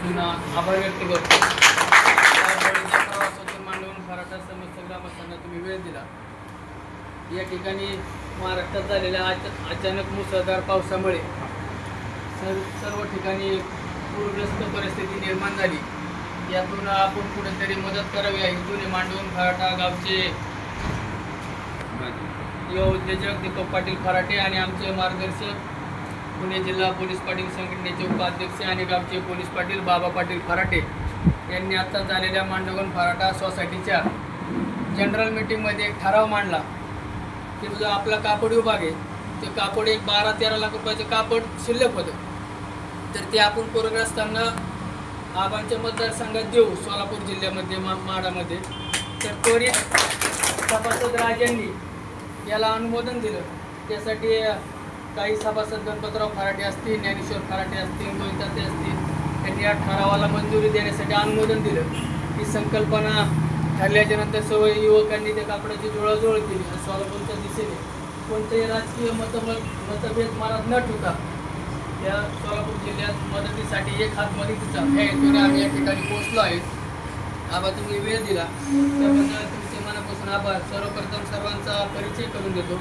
मनापासून आभार व्यक्त करतो। प्रवासातून मांडवून फराटा समस्त ग्रामस्थांना तुम्ही वेळ दिला। या ठिकाणी महाराष्ट्रात झालेल्या अचानक मुसळधार पावसामुळे सर्व ठिकाणी पूरग्रस्त परिस्थिती निर्माण झाली। यातून आपण कुठेतरी मदत करावी या हेतूने मांडवून फराटा गावचे युवा उद्योजक दीपक पाटील फराटे आणि आमचे मार्गदर्शक पुणे जिल्हा पोलीस पाटील संघटनेचे उपाध्यक्ष आणि गावचे पोलीस पाटील बाबा पाटील फराटे यांनी आता झालेल्या मांडवून फराटा सोसायटीच्या जनरल मीटिंगमध्ये एक ठराव मांडला की जो आपला कापड विभाग आहे ते कापड एक 12-13 लाख रुपयाचं कापड शिल्लक होतं, तर ते आपण पूरग्रस्तांना आबांच्या मतदारसंघात देऊ सोलापूर जिल्ह्यामध्ये माडामध्ये। तर त्वरित सभासद राजांनी याला अनुमोदन दिलं। त्यासाठी काही सभासद गणपतराव फराटे असतील, ज्ञानेश्वर फराटे असतील, गोविंदाते असतील, त्यांनी या ठरावाला मंजुरी देण्यासाठी अनुमोदन दिलं। ही संकल्पना ठरल्याच्या नंतर सर्व युवकांनी त्या कापडाची जुळवाजुळव केली। सोलापूरच्या दिशेने कोणतेही राजकीय मतभेद मनात न ठेवता या सोलापूर जिल्ह्यात मदतीसाठी एक हात मदतीचा ह्या हेतूने आम्ही या ठिकाणी पोहोचलो आहे। आबा तुम्ही वेळ दिला त्याबद्दल तुमचे मनापासून आभार। सर्वप्रथम सर्वांचा परिचय करून देतो।